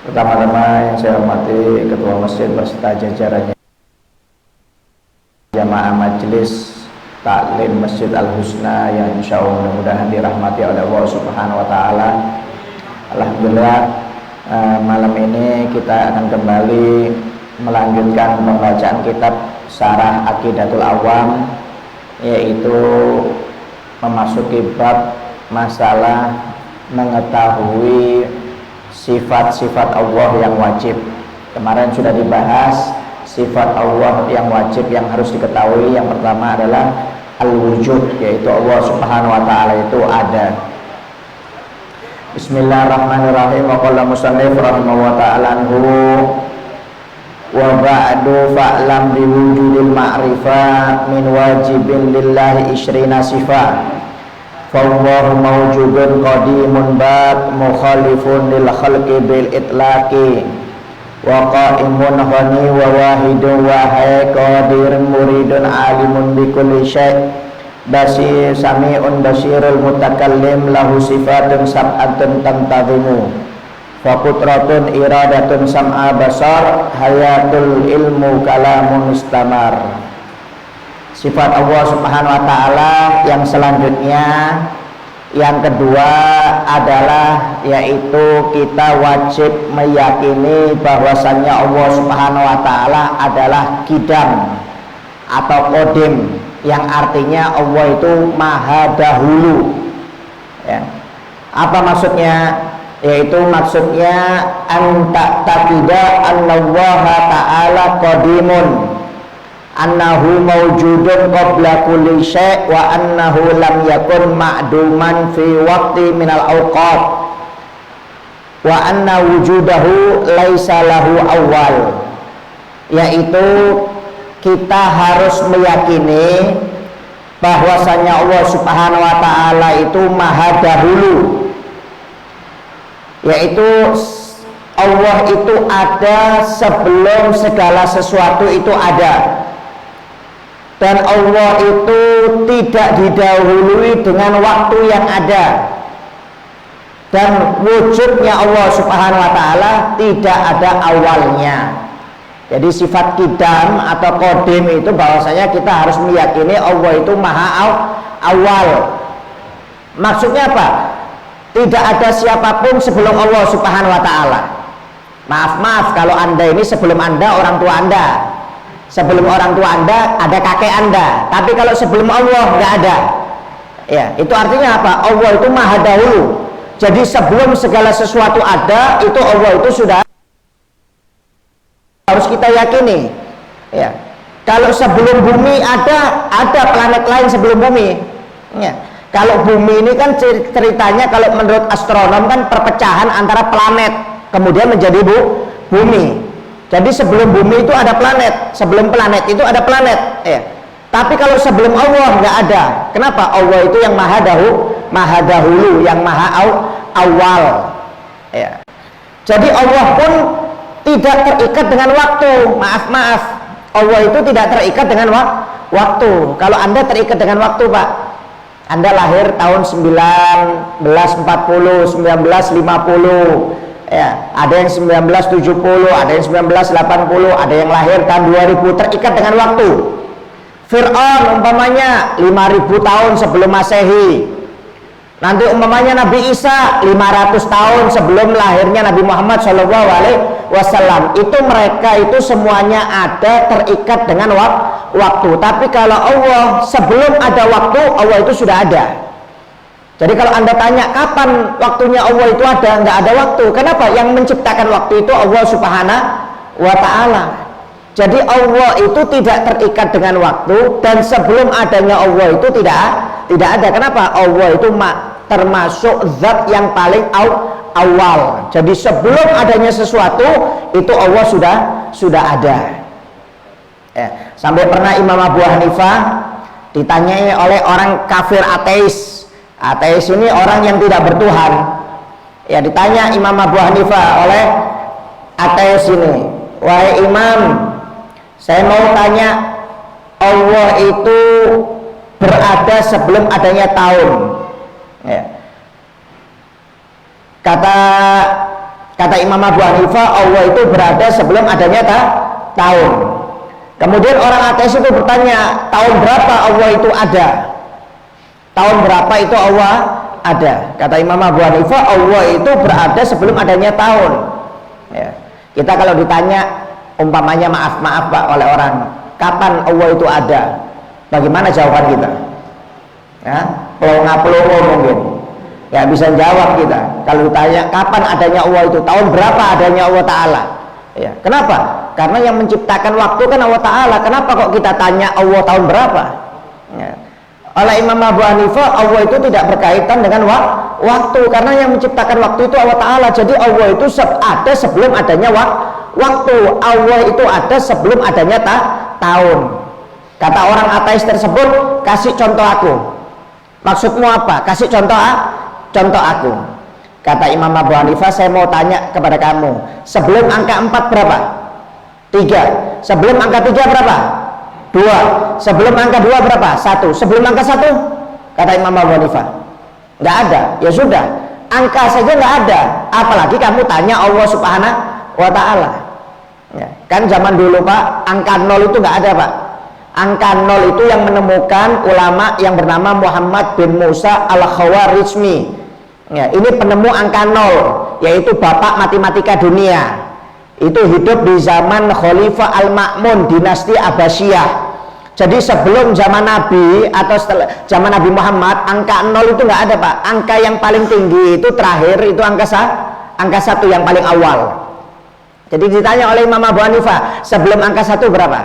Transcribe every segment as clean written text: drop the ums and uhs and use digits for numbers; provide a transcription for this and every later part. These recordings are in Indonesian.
Pertama-tama yang saya hormati Ketua Masjid beserta jajarannya, jamaah majelis taklim Masjid Al-Husna yang insya Allah mudah-mudahan dirahmati oleh Allah Subhanahu Wa Taala. Alhamdulillah, malam ini kita akan kembali melanjutkan pembacaan kitab Syarah Aqidatul Awam, yaitu memasuki bab masalah mengetahui sifat-sifat Allah yang wajib. Kemarin sudah dibahas sifat Allah yang wajib yang harus diketahui. Yang pertama adalah al-wujud, yaitu Allah Subhanahu wa taala itu ada. Bismillahirrahmanirrahim. Wa qala musannif rahimahullah ta'ala anhu wa ba'du fa'lam biwujudil ma'rifah min wajibin lillahi ishrina sifat. Fallahu mawjudun qadimun bab mukhalifun lil khalqi bil itlaqi wa qa'imun ghani wa wahidun wa hay qadirun muridun alimun bi kulli syai' basir sami'un basirul mutakallim lahu sifatun sab'atun tantazimu fa qudratun iradatun sam'a basar hayatul ilmu kalamun istamar. Sifat Allah Subhanahu wa taala yang selanjutnya, yang kedua adalah yaitu kita wajib meyakini bahwasannya Allah Subhanahu wa taala adalah qidam atau qadim, yang artinya Allah itu maha dahulu. Ya. Apa maksudnya? Yaitu maksudnya anta taqida annallaha ta'ala qadimun, annahu mawjudun qabla kulli syai' wa annahu lam yakun ma'duman fi waqti minal awqat wa anna wujudahu laisa lahu awal. Yaitu kita harus meyakini bahwasanya Allah Subhanahu wa taala itu maha dahulu, yaitu Allah itu ada sebelum segala sesuatu itu ada. Dan Allah itu tidak didahului dengan waktu yang ada. Dan wujudnya Allah Subhanahu wa taala tidak ada awalnya. Jadi sifat qidam atau qadim itu bahwasanya kita harus meyakini Allah itu maha awal. Maksudnya apa? Tidak ada siapapun sebelum Allah Subhanahu wa taala. Maaf kalau Anda ini sebelum Anda orang tua Anda. Sebelum orang tua Anda ada kakek Anda, tapi kalau sebelum Allah nggak ada. Ya, itu artinya apa? Allah itu maha dahulu. Jadi sebelum segala sesuatu ada, itu Allah itu sudah harus kita yakini. Ya. Kalau sebelum bumi ada planet lain sebelum bumi. Ya. Kalau bumi ini kan ceritanya kalau menurut astronom kan perpecahan antara planet kemudian menjadi bumi. Jadi sebelum bumi itu ada planet, sebelum planet itu ada planet. Ya. Tapi kalau sebelum Allah nggak ada. Kenapa? Allah itu yang maha dahulu, yang maha awal. Ya. Jadi Allah pun tidak terikat dengan waktu. Maaf, Allah itu tidak terikat dengan waktu. Kalau Anda terikat dengan waktu, Pak, Anda lahir tahun 1940, 1950. Ya, ada yang 1970, ada yang 1980, ada yang lahir tahun 2000, terikat dengan waktu. Fir'aun umpamanya 5000 tahun sebelum Masehi. Nanti umpamanya Nabi Isa 500 tahun sebelum lahirnya Nabi Muhammad SAW. Itu mereka itu semuanya ada terikat dengan waktu. Tapi kalau Allah sebelum ada waktu, Allah itu sudah ada. Jadi kalau Anda tanya kapan waktunya Allah itu ada, nggak ada waktu. Kenapa? Yang menciptakan waktu itu Allah Subhanahu wa taala. Jadi Allah itu tidak terikat dengan waktu, dan sebelum adanya Allah itu tidak ada. Kenapa? Allah itu termasuk zat yang paling awal. Jadi sebelum adanya sesuatu itu Allah sudah ada. Ya, sampai pernah Imam Abu Hanifah ditanyai oleh orang kafir ateis. Ateis ini orang yang tidak bertuhan. Ya, ditanya Imam Abu Hanifah oleh ateis ini, wahai Imam, saya mau tanya, Allah itu berada sebelum adanya tahun. Ya. Kata Kata Imam Abu Hanifah, Allah itu berada sebelum adanya tahun. Kemudian orang ateis itu bertanya, tahun berapa Allah itu ada? Tahun berapa itu Allah ada? Kata Imam Abu Hanifah, Allah itu berada sebelum adanya tahun. Ya. Kita kalau ditanya, umpamanya maaf Pak oleh orang, kapan Allah itu ada? Bagaimana jawaban kita? Ya, pelongo mungkin. Ya bisa jawab kita. Kalau ditanya kapan adanya Allah itu, tahun berapa adanya Allah Ta'ala? Ya, kenapa? Karena yang menciptakan waktu kan Allah Ta'ala. Kenapa kok kita tanya Allah tahun berapa? Ya. Oleh Imam Abu Hanifah, Allah itu tidak berkaitan dengan waktu, karena yang menciptakan waktu itu Allah Ta'ala. Jadi Allah itu ada sebelum adanya waktu. Allah itu ada sebelum adanya tahun. Kata orang ateis tersebut, kasih contoh aku. Maksudmu apa? Kasih contoh aku. Kata Imam Abu Hanifah, saya mau tanya kepada kamu, sebelum angka 4 berapa? 3. Sebelum angka 3 berapa? 2. Sebelum angka 2 berapa? 1. Sebelum angka 1? Kata Imam Abu Hanifah, nggak ada. Ya sudah, angka saja nggak ada, apalagi kamu tanya Allah Subhanahu wa Ta'ala. Ya, kan zaman dulu Pak, angka 0 itu nggak ada Pak. Angka 0 itu yang menemukan ulama yang bernama Muhammad bin Musa al-Khawarizmi. Ya, ini penemu angka 0, yaitu bapak matematika dunia. Itu hidup di zaman Khalifah Al-Ma'mun, dinasti Abbasiyah. Jadi sebelum zaman Nabi atau setelah zaman Nabi Muhammad, angka 0 itu nggak ada Pak. Angka yang paling tinggi itu terakhir itu angka 1 yang paling awal. Jadi ditanya oleh Imam Abu Hanifah, sebelum angka 1 berapa?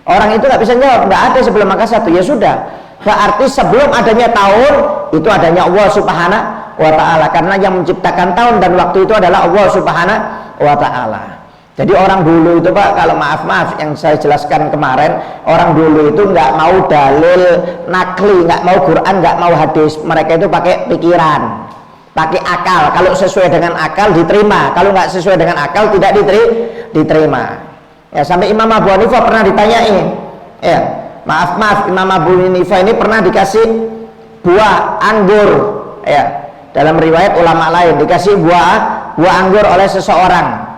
Orang itu nggak bisa jawab, nggak ada sebelum angka 1. Ya sudah, berarti sebelum adanya tahun itu adanya Allah Subhanahu wa Ta'ala, karena yang menciptakan tahun dan waktu itu adalah Allah Subhanahu wa Ta'ala. Jadi orang dulu itu Pak, kalau maaf yang saya jelaskan kemarin, orang dulu itu nggak mau dalil nakli, nggak mau Quran, nggak mau hadis. Mereka itu pakai pikiran, pakai akal. Kalau sesuai dengan akal diterima, kalau nggak sesuai dengan akal tidak diterima. Ya, sampai Imam Abu Hanifah pernah ditanyai, ya maaf Imam Abu Hanifah ini pernah dikasih buah anggur, ya dalam riwayat ulama lain dikasih buah anggur oleh seseorang.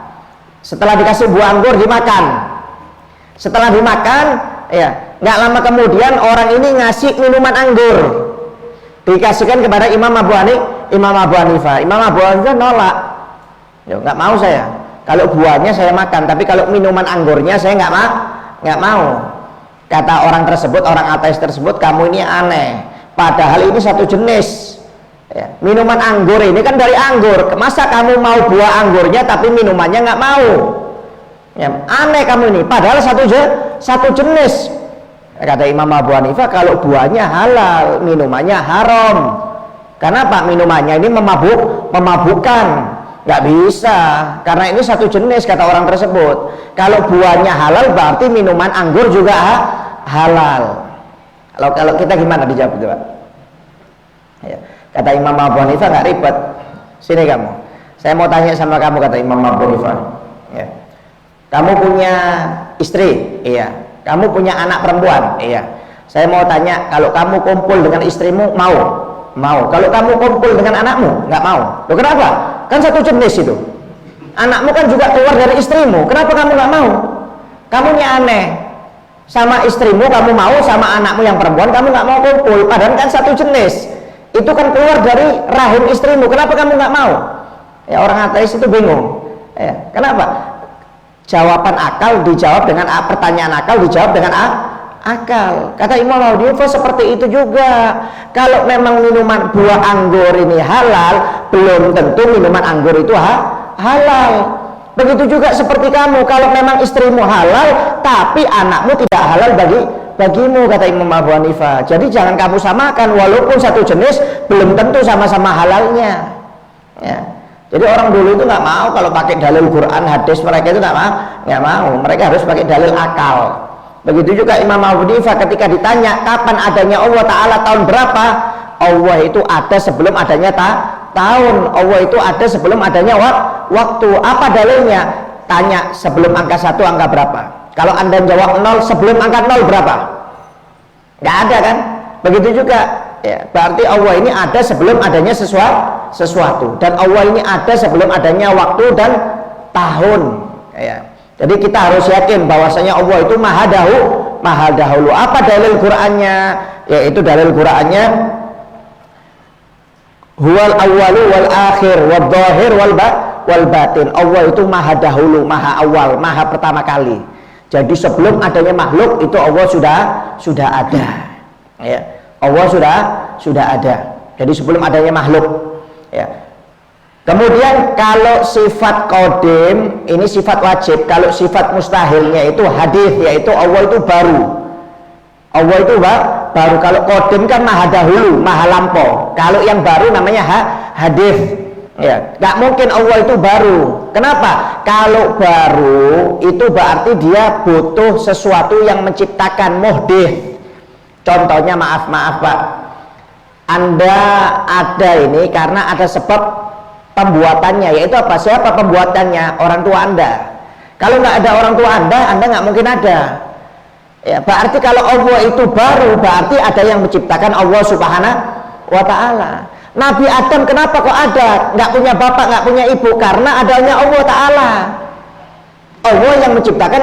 Setelah dikasih buah anggur dimakan. Setelah dimakan, ya nggak lama kemudian orang ini ngasih minuman anggur, dikasihkan kepada Imam Abu Hanifah. Imam Abu Hanifah nolak, ya nggak mau saya. Kalau buahnya saya makan, tapi kalau minuman anggurnya saya nggak mau. Kata orang tersebut, orang ateis tersebut, kamu ini aneh. Padahal ini satu jenis. Ya, minuman anggur ini kan dari anggur. Masa kamu mau buah anggurnya tapi minumannya nggak mau? Ya, aneh kamu ini. Padahal satu jenis. Kata Imam Abu Hanifah, kalau buahnya halal, minumannya haram. Kenapa? Minumannya ini memabukkan. Nggak bisa, karena ini satu jenis, kata orang tersebut. Kalau buahnya halal berarti minuman anggur juga halal. Kalau kita gimana dijawab itu Pak? Ya. Kata Imam Abu Hanifah, nggak ribet. Sini kamu, saya mau tanya sama kamu, kata Imam Abu Hanifah. Ya. Kamu punya istri, iya. Kamu punya anak perempuan, iya. Saya mau tanya, kalau kamu kumpul dengan istrimu mau. Kalau kamu kumpul dengan anakmu nggak mau. Loh kenapa? Kan satu jenis itu. Anakmu kan juga keluar dari istrimu. Kenapa kamu nggak mau? Kamu ini aneh. Sama istrimu kamu mau, sama anakmu yang perempuan kamu nggak mau kumpul. Padahal kan satu jenis. Itu kan keluar dari rahim istrimu. Kenapa kamu nggak mau? Ya orang ateis itu bingung. Ya, kenapa? Jawaban akal dijawab dengan pertanyaan akal dijawab dengan akal. Kata Imam Abu Hanifah seperti itu juga. Kalau memang minuman buah anggur ini halal, belum tentu minuman anggur itu halal. Begitu juga seperti kamu, kalau memang istrimu halal tapi anakmu tidak halal bagimu, kata Imam Abu Hanifah. Jadi jangan kamu samakan, walaupun satu jenis belum tentu sama-sama halalnya. Ya. Jadi orang dulu itu nggak mau kalau pakai dalil Quran, hadis, mereka itu nggak mau. Mereka harus pakai dalil akal. Begitu juga Imam Abu Hanifah ketika ditanya kapan adanya Allah Ta'ala, tahun berapa? Allah itu ada sebelum adanya tahun. Allah itu ada sebelum adanya waktu. Apa dalilnya? Tanya sebelum angka 1 angka berapa? Kalau Anda jawab 0, sebelum angka 0 berapa? Nggak ada kan? Begitu juga Ya, berarti Allah ini ada sebelum adanya sesuatu, dan Allah ini ada sebelum adanya waktu dan tahun. Ya. Jadi kita harus yakin bahwasanya Allah itu maha dahulu. Apa dalil Qur'annya? Yaitu dalil Qur'annya huwal awwalu wal akhir wal dhahir wal batin. Allah itu maha dahulu, maha awal, maha pertama kali. Jadi sebelum adanya makhluk itu Allah sudah ada. Ya. Allah sudah ada. Jadi sebelum adanya makhluk. Ya. Kemudian kalau sifat qadim ini sifat wajib. Kalau sifat mustahilnya itu hadis, yaitu Allah itu baru. Allah itu baru. Kalau qadim kan maha dahulu, maha lampau. Kalau yang baru namanya hadis. Ya, nggak mungkin Allah itu baru. Kenapa? Kalau baru itu berarti dia butuh sesuatu yang menciptakan, muhdits. Contohnya maaf Pak, Anda ada ini karena ada sebab pembuatannya, yaitu apa? Siapa pembuatannya? Orang tua Anda. Kalau nggak ada orang tua Anda nggak mungkin ada. Ya, berarti kalau Allah itu baru, berarti ada yang menciptakan Allah Subhanahu wa Ta'ala. Nabi Adam kenapa kok ada? Nggak punya bapak, nggak punya ibu, karena adanya Allah Ta'ala. Allah yang menciptakan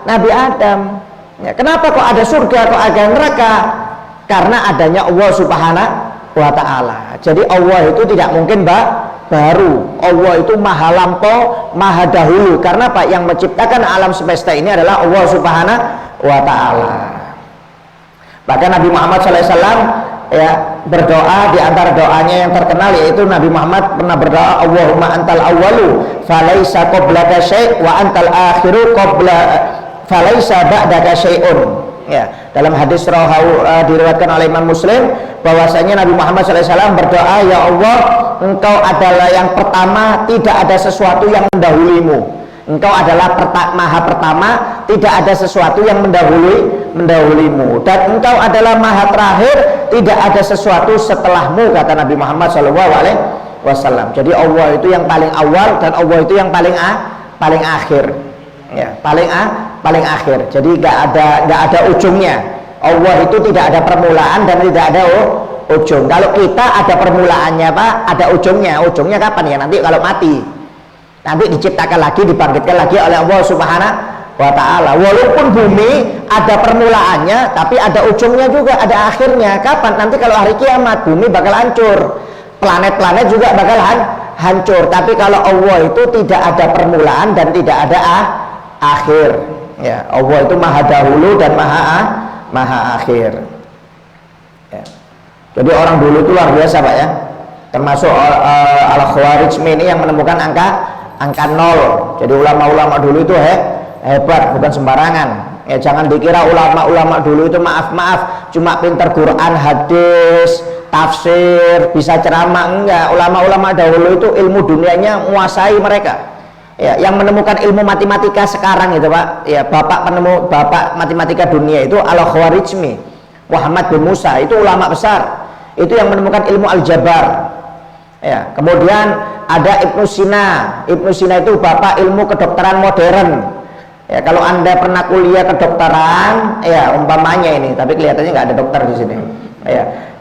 Nabi Adam. Ya, kenapa kok ada surga, kok ada neraka? Karena adanya Allah Subhanahu wa Ta'ala. Jadi Allah itu tidak mungkin baru. Allah itu maha lampau, maha dahulu. Karena apa? Yang menciptakan alam semesta ini adalah Allah Subhanahu wa Ta'ala. Bahkan Nabi Muhammad SAW ya berdoa, di antara doanya yang terkenal yaitu Nabi Muhammad pernah berdoa, Allahumma antal awwalu falaisa qablaka syai' wa antal akhiru qabla falaisa ba'daka syai'un. Ya, dalam hadis diriwayatkan oleh Imam Muslim bahwasanya Nabi Muhammad SAW berdoa, ya Allah, Engkau adalah yang pertama, tidak ada sesuatu yang mendahulimu. Engkau adalah maha pertama, tidak ada sesuatu yang mendahulimu, dan Engkau adalah maha terakhir, tidak ada sesuatu setelahmu, kata Nabi Muhammad SAW. Jadi Allah itu yang paling awal dan Allah itu yang paling akhir. Ya, paling akhir. Jadi nggak ada ujungnya. Allah itu tidak ada permulaan dan tidak ada ujung. Kalau kita ada permulaannya Pak, ada ujungnya. Ujungnya kapan ya? Nanti kalau mati. Nanti diciptakan lagi, dibangkitkan lagi oleh Allah Subhanahu wa Ta'ala. Walaupun bumi ada permulaannya, tapi ada ujungnya juga, ada akhirnya. Kapan? Nanti kalau hari kiamat bumi bakal hancur, planet-planet juga bakal hancur. Tapi kalau Allah itu tidak ada permulaan dan tidak ada akhir. Ya, Allah itu maha dahulu dan maha akhir. Ya. Jadi orang dulu itu luar biasa Pak ya. Termasuk Al-Khawarizmi ini yang menemukan angka 0. Jadi ulama-ulama dulu itu hebat, bukan sembarangan. Ya, jangan dikira ulama-ulama dulu itu maaf cuma pinter Quran, hadis, tafsir, bisa ceramah. Enggak, ulama-ulama dahulu itu ilmu dunianya menguasai mereka. Ya, yang menemukan ilmu matematika sekarang itu Pak, ya bapak matematika dunia itu Al-Khawarizmi, Muhammad bin Musa, itu ulama besar. Itu yang menemukan ilmu aljabar. Ya, kemudian ada Ibnu Sina. Ibnu Sina itu bapak ilmu kedokteran modern. Ya, kalau Anda pernah kuliah kedokteran, ya umpamanya ini, tapi kelihatannya nggak ada dokter di sini. Ya,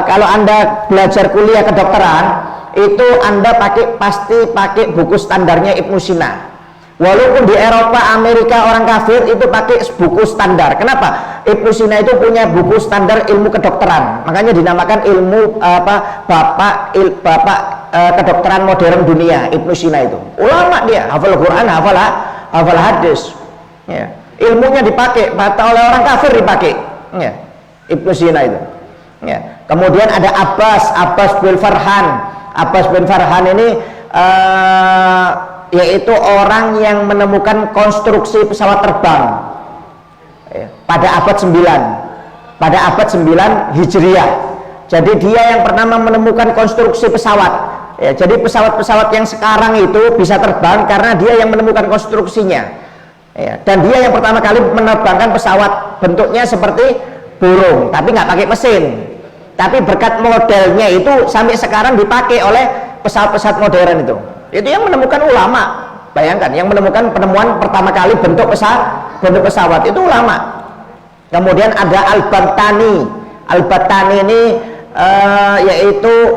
kalau Anda belajar kuliah kedokteran, itu Anda pasti pakai buku standarnya Ibnu Sina. Walaupun di Eropa, Amerika orang kafir itu pakai buku standar. Kenapa? Ibnu Sina itu punya buku standar ilmu kedokteran. Makanya dinamakan ilmu bapak kedokteran modern dunia. Ibnu Sina itu ulama, dia hafal Quran, hafal hadis. Ya. Ilmunya dipakai, oleh orang kafir dipakai. Ya. Ibnu Sina itu. Ya. Kemudian ada Abbas bin Farhan. Abbas bin Farhan ini yaitu orang yang menemukan konstruksi pesawat terbang pada abad 9 Hijriah. Jadi dia yang pertama menemukan konstruksi pesawat. Ya, jadi pesawat-pesawat yang sekarang itu bisa terbang karena dia yang menemukan konstruksinya. Ya, dan dia yang pertama kali menerbangkan pesawat bentuknya seperti burung, tapi nggak pakai mesin. Tapi berkat modelnya itu sampai sekarang dipakai oleh pesawat-pesawat modern itu. Itu yang menemukan ulama. Bayangkan, yang menemukan penemuan pertama kali bentuk pesawat itu ulama. Kemudian ada Al-Baghtani. Al-Battani ini yaitu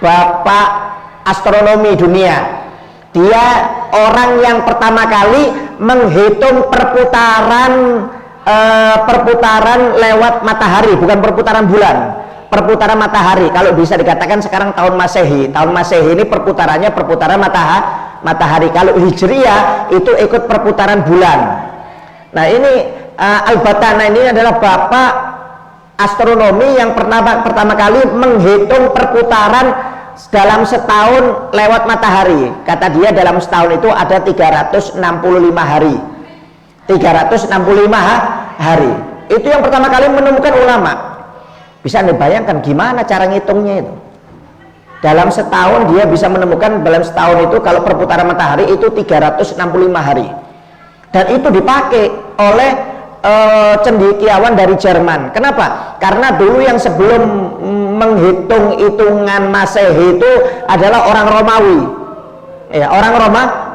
bapak astronomi dunia. Dia orang yang pertama kali menghitung perputaran lewat matahari, bukan perputaran bulan, perputaran matahari. Kalau bisa dikatakan sekarang tahun Masehi. Tahun Masehi ini perputarannya perputaran matahari. Kalau Hijriyah itu ikut perputaran bulan. Nah, ini Al-Battani ini adalah bapak astronomi yang pertama kali menghitung perputaran dalam setahun lewat matahari. Kata dia dalam setahun itu ada 365 hari. 365 hari. Itu yang pertama kali menemukan ulama. Bisa Anda bayangkan gimana cara ngitungnya itu? Dalam setahun dia bisa menemukan, dalam setahun itu kalau perputaran matahari itu 365 hari. Dan itu dipakai oleh cendekiawan dari Jerman. Kenapa? Karena dulu yang sebelum menghitung hitungan Masehi itu adalah orang Romawi. Ya, orang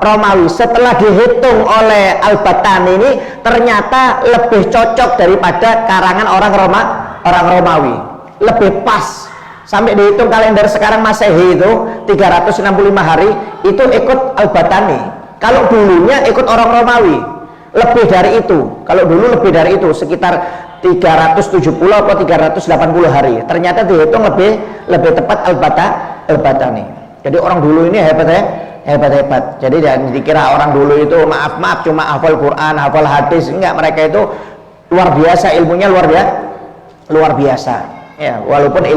Romawi. Setelah dihitung oleh Al-Battani ini ternyata lebih cocok daripada karangan orang Romawi. Lebih pas. Sampai dihitung kalender sekarang Masehi itu 365 hari itu ikut Al-Battani. Kalau dulunya ikut orang Romawi. Lebih dari itu. Kalau dulu lebih dari itu, sekitar 370 atau 380 hari. Ternyata dihitung lebih tepat Al-Battani. Jadi orang dulu ini hebat. Jadi jangan dikira orang dulu itu maaf cuma hafal Quran, hafal hadis. Enggak, mereka itu luar biasa, ilmunya luar biasa. Ya, walaupun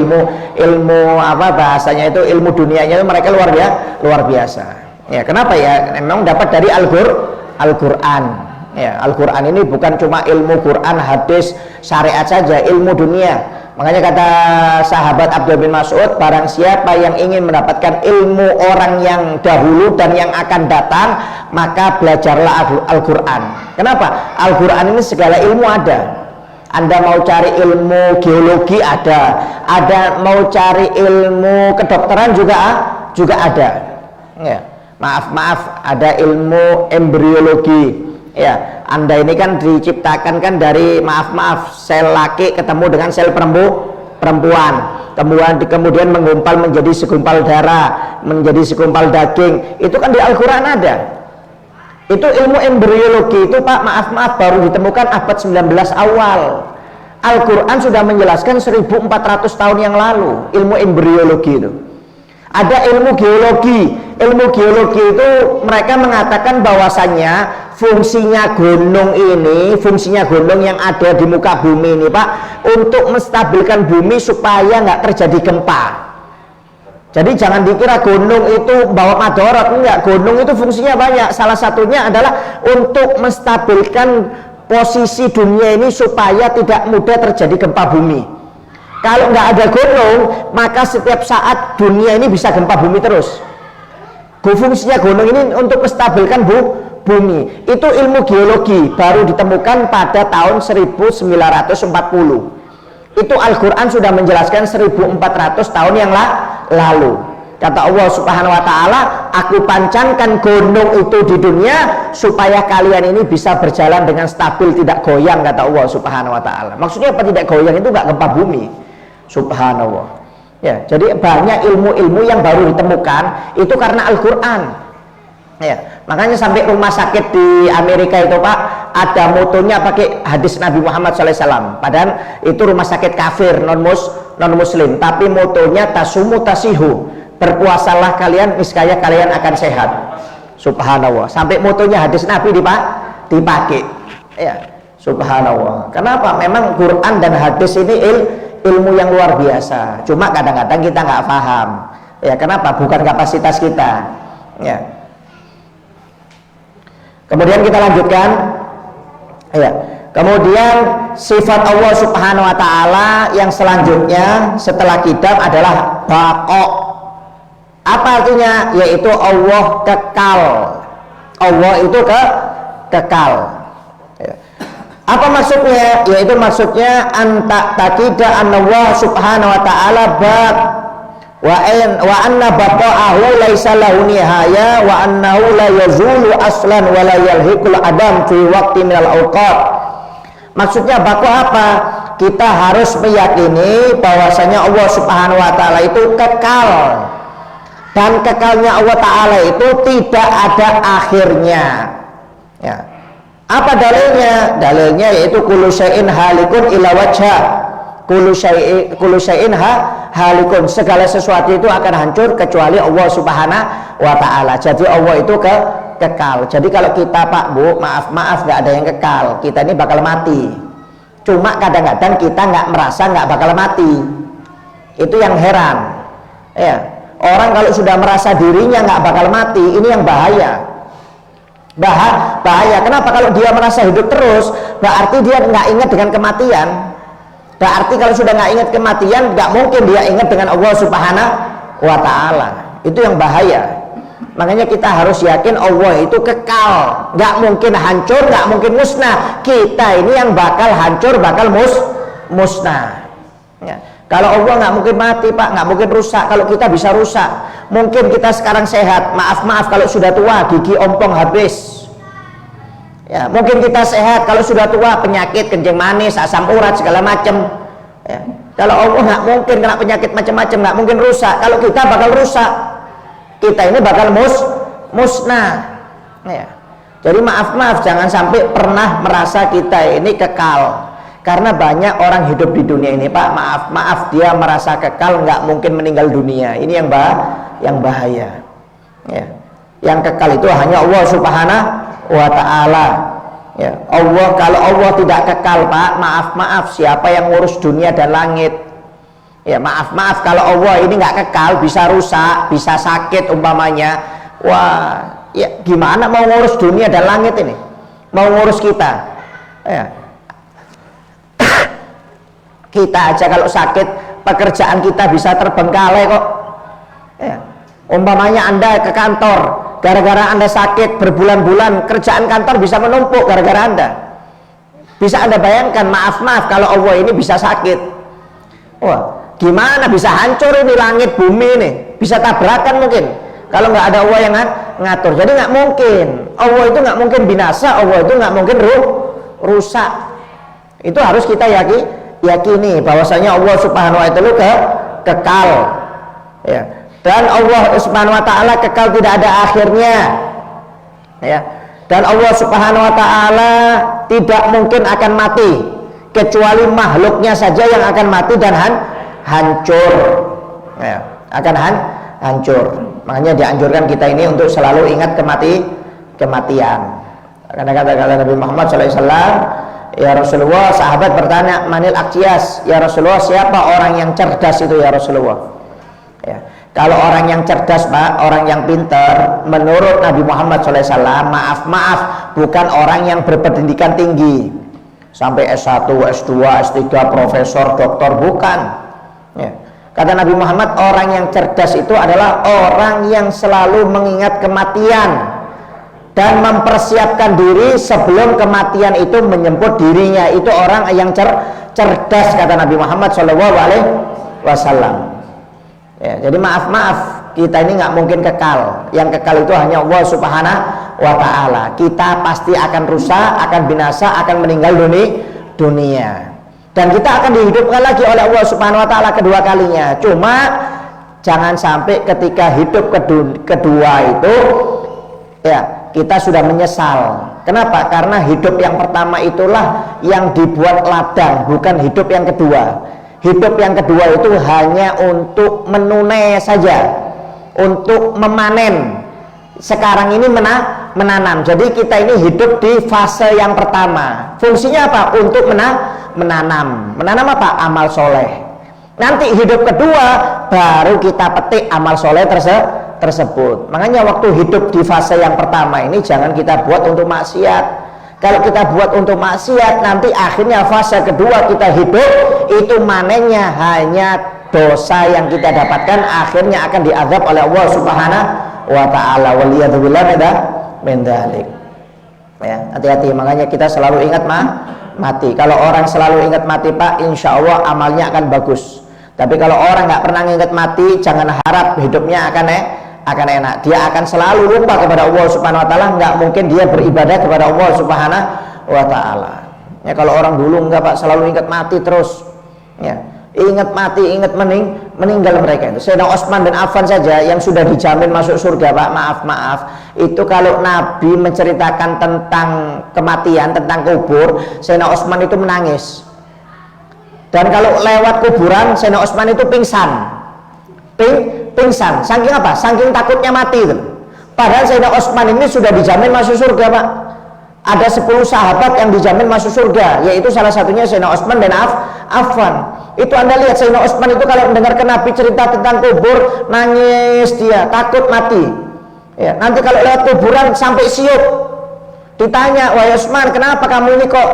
ilmu apa bahasanya itu, ilmu dunianya itu mereka luar biasa. Ya, kenapa ya? Memang dapat dari Al-Qur'an. Ya, Al-Quran ini bukan cuma ilmu Quran, hadis, syariat saja, ilmu dunia. Makanya kata sahabat Abdullah bin Mas'ud, barang siapa yang ingin mendapatkan ilmu orang yang dahulu dan yang akan datang, maka belajarlah Al-Quran. Kenapa? Al-Quran ini segala ilmu ada. Anda mau cari ilmu geologi ada mau cari ilmu kedokteran juga ada. Ya, maaf, ada ilmu embriologi. Ya, Anda ini kan diciptakan kan dari sel laki ketemu dengan sel perempuan, kemudian menggumpal menjadi segumpal darah, menjadi segumpal daging. Itu kan di Al-Quran ada. Itu ilmu embriologi itu Pak, maaf baru ditemukan abad 19 awal. Al-Quran sudah menjelaskan 1400 tahun yang lalu ilmu embriologi itu. Ada ilmu geologi. Ilmu geologi itu mereka mengatakan bahwasannya fungsinya gunung yang ada di muka bumi ini Pak, untuk menstabilkan bumi supaya nggak terjadi gempa. Jadi jangan dikira gunung itu bawa madorot, enggak. Gunung itu fungsinya banyak. Salah satunya adalah untuk menstabilkan posisi dunia ini supaya tidak mudah terjadi gempa bumi. Kalau nggak ada gunung, maka setiap saat dunia ini bisa gempa bumi terus. Fungsinya gunung ini untuk menstabilkan bumi. Itu ilmu geologi baru ditemukan pada tahun 1940. Itu Al-Quran sudah menjelaskan 1400 tahun yang lalu. Kata Allah Subhanahu wa ta'ala, aku pancangkan gunung itu di dunia supaya kalian ini bisa berjalan dengan stabil, tidak goyang, kata Allah Subhanahu wa ta'ala. Maksudnya apa tidak goyang? Itu nggak gempa bumi. Subhanallah. Ya, jadi banyak ilmu-ilmu yang baru ditemukan itu karena Al-Quran. Ya, makanya sampai rumah sakit di Amerika itu Pak, ada motonya pakai hadis Nabi Muhammad SAW. Padahal itu rumah sakit kafir, non muslim, tapi motonya tasumu tasihu, berpuasalah kalian niscaya kalian akan sehat. Subhanallah. Sampai motonya hadis Nabi dipakai. Ya, subhanallah. Kenapa? Memang Quran dan hadis ini ilmu yang luar biasa. Cuma kadang-kadang kita nggak paham. Ya, kenapa? Bukan kapasitas kita. Ya. Kemudian kita lanjutkan. Ya. Kemudian sifat Allah Subhanahu wa ta'ala yang selanjutnya setelah kitab adalah baqa. Apa artinya? Yaitu Allah kekal. Allah itu kekal. Ya. Apa maksudnya? Yaitu maksudnya anta takida Allah Subhanahu wa ta'ala baq wa anna baqa'ahu laisa lahu nihaya wa annahu la yazulu aslan wa la yalhiqul adam fi waqti minal awqat. Maksudnya baqa apa? kita harus meyakini bahwasanya Allah Subhanahu wa taala itu kekal, dan kekalnya Allah taala itu tidak ada akhirnya. Ya. Apa dalilnya? Dalilnya yaitu kullu syai'in halikun ila wajha. Kullu syai'in halikun, segala sesuatu itu akan hancur kecuali Allah Subhanahu wa taala. Jadi Allah itu kekal. Jadi kalau kita, Pak Bu, maaf nggak ada yang kekal, kita ini bakal mati. Cuma kadang-kadang kita nggak merasa nggak bakal mati. Itu yang heran. Ya, orang kalau sudah merasa dirinya nggak bakal mati, ini yang bahaya. Bahaya. Kenapa? Kalau dia merasa hidup terus, berarti dia nggak ingat dengan kematian. Berarti kalau sudah nggak ingat kematian, nggak mungkin dia ingat dengan Allah Subhanahu wa taala. Itu yang bahaya. Makanya kita harus yakin Allah itu kekal, nggak mungkin hancur, nggak mungkin musnah. Kita ini yang bakal hancur, bakal musnah. Ya. Kalau Allah nggak mungkin mati, Pak, nggak mungkin rusak. Kalau kita bisa rusak, mungkin kita sekarang sehat. Maaf kalau sudah tua, gigi ompong habis. Ya, mungkin kita sehat. Kalau sudah tua, penyakit kencing manis, asam urat segala macam. Ya. Kalau Allah nggak mungkin kena penyakit macam-macam, nggak mungkin rusak. Kalau kita bakal rusak. Kita ini bakal musnah. Ya. Jadi maaf jangan sampai pernah merasa kita ini kekal. Karena banyak orang hidup di dunia ini, Pak, maaf dia merasa kekal, nggak mungkin meninggal dunia. Ini yang bahaya. Ya. Yang kekal itu hanya Allah Subhanahu wa taala. Ya. Kalau Allah tidak kekal, Pak, maaf siapa yang ngurus dunia dan langit? Ya, maaf kalau Allah ini nggak kekal, bisa rusak, bisa sakit umpamanya. Wah, ya gimana mau ngurus dunia dan langit ini? Mau ngurus kita? Ya. Kita aja kalau sakit, pekerjaan kita bisa terbengkalai kok. Ya. Umpamanya Anda ke kantor, gara-gara Anda sakit berbulan-bulan, kerjaan kantor bisa menumpuk gara-gara Anda. Bisa Anda bayangkan, maaf kalau Allah ini bisa sakit. Wah, gimana bisa hancur ini langit bumi ini, bisa tabrakan mungkin kalau nggak ada Allah yang ngatur. Jadi nggak mungkin, Allah itu nggak mungkin binasa, Allah itu nggak mungkin rusak. Itu harus kita yakini bahwasanya Allah Subhanahu wa taala kekal, ya. Dan Allah Subhanahu wa taala kekal, tidak ada akhirnya, ya. Dan Allah Subhanahu wa taala tidak mungkin akan mati, kecuali makhluknya saja yang akan mati dan hancur, ya, akan hancur. Makanya dianjurkan kita ini untuk selalu ingat kematian. Karena kata Nabi Muhammad SAW, ya Rasulullah, sahabat bertanya, manil akyas, ya Rasulullah, siapa orang yang cerdas itu ya Rasulullah? Ya. Kalau orang yang cerdas, Pak, orang yang pintar, menurut Nabi Muhammad SAW, maaf, bukan orang yang berpendidikan tinggi sampai S1, S2, S3, profesor, doktor, bukan. Ya. Kata Nabi Muhammad, orang yang cerdas itu adalah orang yang selalu mengingat kematian dan mempersiapkan diri sebelum kematian itu menjemput dirinya. Itu orang yang cerdas, kata Nabi Muhammad SAW. Ya, jadi maaf, kita ini nggak mungkin kekal. Yang kekal itu hanya Allah Subhanahu wa taala. Kita pasti akan rusak, akan binasa, akan meninggal dunia. Dan kita akan dihidupkan lagi oleh Allah Subhanahu wa taala kedua kalinya. Cuma jangan sampai ketika hidup kedua itu, ya, kita sudah menyesal. Kenapa? Karena hidup yang pertama itulah yang dibuat ladang, bukan hidup yang kedua. Hidup yang kedua itu hanya untuk menunai saja, untuk memanen. Sekarang ini menanam. Jadi kita ini hidup di fase yang pertama. Fungsinya apa? Untuk menanam. Menanam apa? Amal soleh. Nanti hidup kedua baru kita petik amal soleh tersebut. Makanya waktu hidup di fase yang pertama ini jangan kita buat untuk maksiat. Kalau kita buat untuk maksiat, nanti akhirnya fase kedua kita hidup, itu manennya hanya dosa yang kita dapatkan, akhirnya akan diazab oleh Allah Subhanahu wa taala. Waliyadzubillah min dzalik. Ya, hati-hati. Makanya kita selalu ingat mati. Kalau orang selalu ingat mati, Pak, insya Allah amalnya akan bagus. Tapi kalau orang nggak pernah ingat mati, jangan harap hidupnya akan enak. Dia akan selalu lupa kepada Allah Subhanahu wa taala, nggak mungkin dia beribadah kepada Allah Subhanahu wa taala. Ya kalau orang dulu enggak Pak, selalu ingat mati terus. Ya, ingat mati, ingat meninggal mereka itu. Sayyidina Utsman bin Affan saja yang sudah dijamin masuk surga Pak, maaf. Itu kalau Nabi menceritakan tentang kematian, tentang kubur, Sayyidina Utsman itu menangis. Dan kalau lewat kuburan, Sayyidina Utsman itu pingsan. Pingsan. Saking apa? Saking takutnya mati itu. Padahal Sayyidina Utsman ini sudah dijamin masuk surga Pak. Ada 10 sahabat yang dijamin masuk surga, yaitu salah satunya Sayyidina Utsman bin Affan. Itu Anda lihat Sayyidina Utsman itu kalau mendengarkan Nabi cerita tentang kubur, nangis dia, takut mati. Ya, nanti kalau lewat kuburan sampai siup. Ditanya, "Wahai Utsman, kenapa kamu ini kok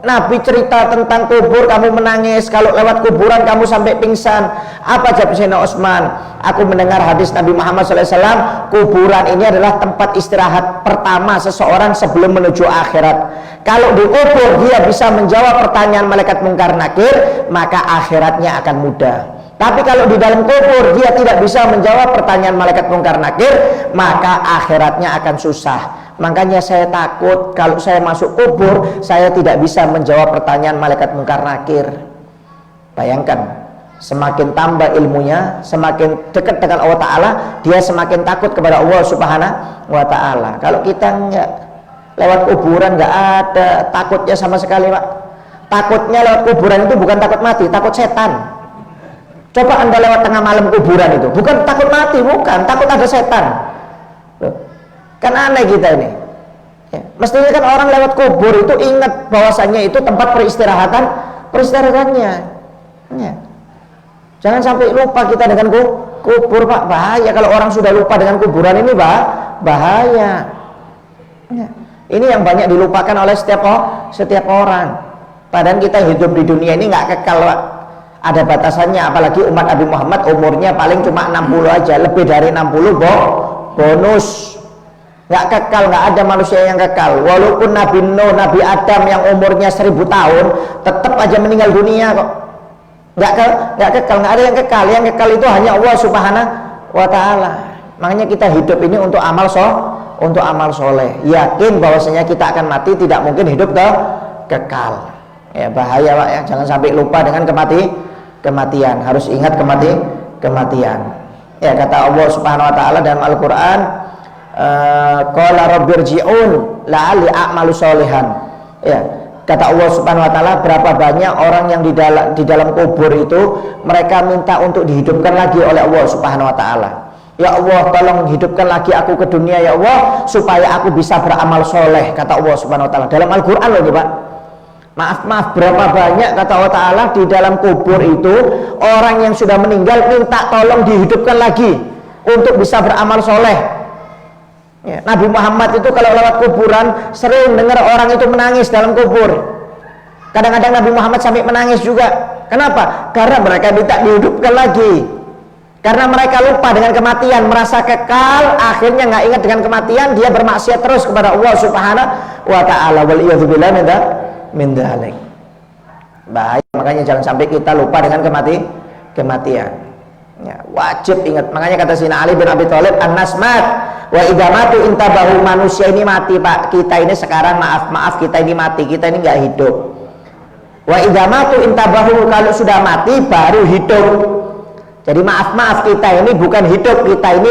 Nabi cerita tentang kubur kamu menangis, kalau lewat kuburan kamu sampai pingsan?" Apa jawab Sayyidina Utsman? "Aku mendengar hadis Nabi Muhammad SAW, kuburan ini adalah tempat istirahat pertama seseorang sebelum menuju akhirat. Kalau di kubur dia bisa menjawab pertanyaan malaikat mungkar nakir, maka akhiratnya akan mudah. Tapi kalau di dalam kubur dia tidak bisa menjawab pertanyaan malaikat mungkar nakir, maka akhiratnya akan susah. Makanya saya takut kalau saya masuk kubur, saya tidak bisa menjawab pertanyaan malaikat mungkar nakir." Bayangkan, semakin tambah ilmunya, semakin dekat dengan Allah Ta'ala, dia semakin takut kepada Allah Subhanahu wa Ta'ala. Kalau kita enggak, lewat kuburan enggak ada takutnya sama sekali Pak. Takutnya lewat kuburan itu bukan takut mati, takut setan. Coba Anda lewat tengah malam kuburan itu, bukan takut mati, bukan, takut ada setan. Loh, kan aneh kita ini ya. Mestinya kan orang lewat kubur itu ingat bahwasannya itu tempat peristirahatannya ya. Jangan sampai lupa kita dengan kubur Pak, bahaya kalau orang sudah lupa dengan kuburan ini bahaya ya. Ini yang banyak dilupakan oleh setiap orang. Padahal kita hidup di dunia ini nggak kekal Pak. Ada batasannya, apalagi umat Nabi Muhammad umurnya paling cuma 60 aja, lebih dari 60 bonus. Nggak kekal, nggak ada manusia yang kekal. Walaupun Nabi Nuh, Nabi Adam yang umurnya 1000 tahun, tetap aja meninggal dunia kok. Nggak kekal, nggak ada yang kekal. Yang kekal itu hanya Allah Subhanahu wa Ta'ala. Makanya kita hidup ini untuk amal soleh. Yakin bahwasanya kita akan mati, tidak mungkin hidup kekal. Ya bahaya Pak ya, jangan sampai lupa dengan kematian. Harus ingat kematian. Ya kata Allah Subhanahu wa Ta'ala dalam Al-Qur'an, qala rabbirji'un la'alli a'malu sholihan. Ya, kata Allah Subhanahu wa Ta'ala, berapa banyak orang yang di dalam kubur itu mereka minta untuk dihidupkan lagi oleh Allah Subhanahu wa Ta'ala. Ya Allah, tolong hidupkan lagi aku ke dunia ya Allah, supaya aku bisa beramal soleh, kata Allah Subhanahu wa Ta'ala dalam Al-Qur'an loh Pak. Maaf, berapa banyak kata Allah Ta'ala di dalam kubur itu orang yang sudah meninggal minta tolong dihidupkan lagi untuk bisa beramal soleh ya. Nabi Muhammad itu kalau lewat kuburan sering dengar orang itu menangis dalam kubur. Kadang-kadang Nabi Muhammad sampai menangis juga. Kenapa? Karena mereka minta dihidupkan lagi, karena mereka lupa dengan kematian, merasa kekal, akhirnya nggak ingat dengan kematian, dia bermaksiat terus kepada Allah Subhanahu wa Ta'ala. Waliyadzubillah min dzalik. Bahaya, makanya jangan sampai kita lupa dengan kematian ya, wajib ingat. Makanya kata Sayyidina Ali bin Abi Thalib, an-nasmat wa idamatu intabahu, manusia ini mati Pak. Kita ini sekarang maaf kita ini mati, kita ini nggak hidup. Wa idamatu intabahu, kalau sudah mati baru hidup. Jadi maaf kita ini bukan hidup, kita ini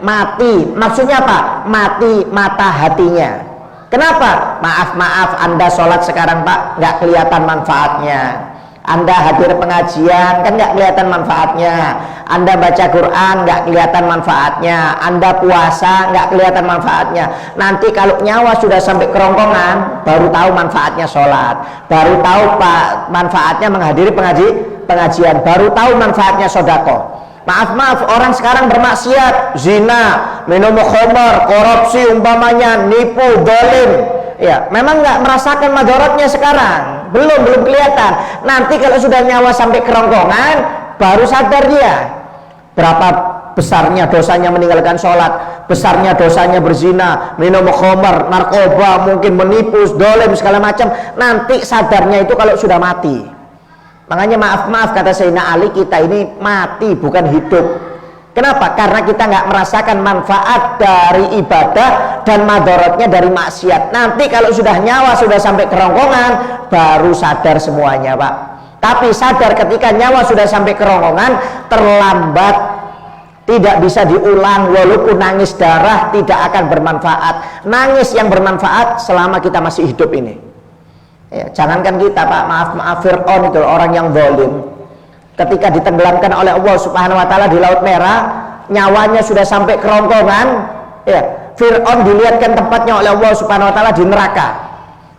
mati. Maksudnya apa? Mati mata hatinya. Kenapa? Maaf Anda sholat sekarang Pak, nggak kelihatan manfaatnya. Anda hadir pengajian kan nggak kelihatan manfaatnya. Anda baca Quran nggak kelihatan manfaatnya. Anda puasa nggak kelihatan manfaatnya. Nanti kalau nyawa sudah sampai kerongkongan, baru tahu manfaatnya sholat, baru tahu Pak manfaatnya menghadiri pengajian, baru tahu manfaatnya sodako. Maaf, orang sekarang bermaksiat, zina, minum khamar, korupsi umpamanya, nipu, dolim. Ya, memang nggak merasakan madaratnya sekarang, belum kelihatan. Nanti kalau sudah nyawa sampai kerongkongan, baru sadar dia. Berapa besarnya dosanya meninggalkan sholat, besarnya dosanya berzina, minum khamar, narkoba, mungkin menipu, dolim, segala macam. Nanti sadarnya itu kalau sudah mati. Makanya maaf kata Sayyidina Ali, kita ini mati bukan hidup. Kenapa? Karena kita nggak merasakan manfaat dari ibadah dan madorotnya dari maksiat. Nanti kalau sudah nyawa sudah sampai kerongkongan baru sadar semuanya, Pak. Tapi sadar ketika nyawa sudah sampai kerongkongan terlambat, tidak bisa diulang. Walaupun nangis darah tidak akan bermanfaat. Nangis yang bermanfaat selama kita masih hidup ini. Ya, jangankan kita, Pak, maaf Fir'aun itu orang yang zalim. Ketika ditenggelamkan oleh Allah Subhanahu wa taala di Laut Merah, nyawanya sudah sampai kerongkongan, ya. Fir'aun dilihatkan tempatnya oleh Allah Subhanahu wa taala di neraka.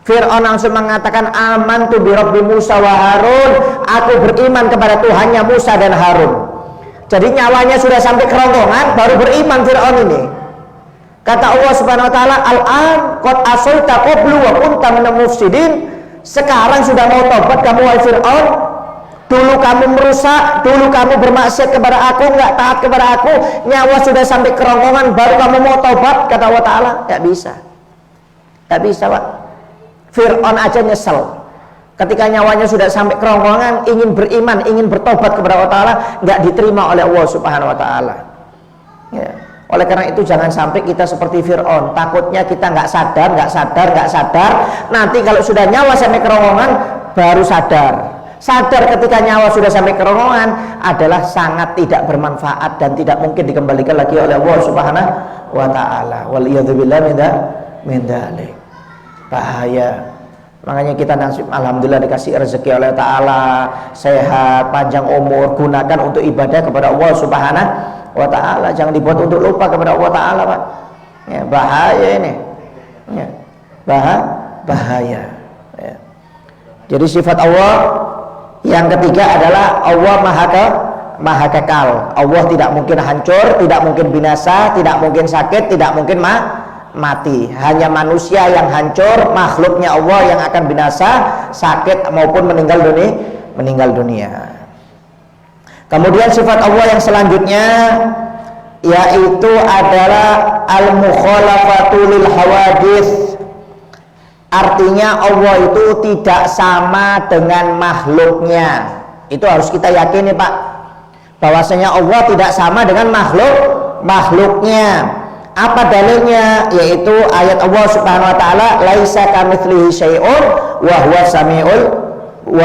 Fir'aun langsung mengatakan, amantu bi Rabbi Musa wa Harun, aku beriman kepada Tuhannya Musa dan Harun. Jadi nyawanya sudah sampai kerongkongan baru beriman Fir'aun ini. Kata Allah Subhanahu wa taala, al-an qad asaita qablu wa kunta minal mufsidin. Sekarang sudah mau tobat kamu wahai Fir'aun. Dulu kamu merusak, dulu kamu bermaksiat kepada aku, nggak taat kepada aku, nyawa sudah sampai kerongkongan baru kamu mau tobat, kata Allah Ta'ala. Nggak bisa, nggak bisa, Pak. Fir'aun aja nyesel ketika nyawanya sudah sampai kerongkongan, ingin beriman, ingin bertobat kepada Allah Ta'ala, nggak diterima oleh Allah Subhanahu wa Ta'ala, ya. Oleh karena itu jangan sampai kita seperti Fir'aun. Takutnya kita nggak sadar, nanti kalau sudah nyawa sampai kerongkongan baru sadar. Sadar ketika nyawa sudah sampai kerongkongan adalah sangat tidak bermanfaat dan tidak mungkin dikembalikan lagi oleh Allah Subhanahu wa taala. Waliyadzubillah min dzalik. Bahaya. Makanya kita nasib alhamdulillah dikasih rezeki oleh taala, sehat, panjang umur, gunakan untuk ibadah kepada Allah Subhanahu wa taala. Jangan dibuat untuk lupa kepada Allah taala, Pak. Ya, bahaya ini. Ya. Bahaya. Ya. Jadi sifat Allah yang ketiga adalah Allah maha kekal. Allah tidak mungkin hancur, tidak mungkin binasa, tidak mungkin sakit, tidak mungkin mati. Hanya manusia yang hancur, makhluknya Allah yang akan binasa, sakit maupun meninggal dunia. Kemudian sifat Allah yang selanjutnya yaitu adalah al-mukhalafatu lil hawadits. Artinya Allah itu tidak sama dengan makhluknya. Itu harus kita yakini, Pak, bahwasanya Allah tidak sama dengan makhluknya. Apa dalilnya? Yaitu ayat Allah Subhanahu wa taala, laisa kamitslihi syai'un wa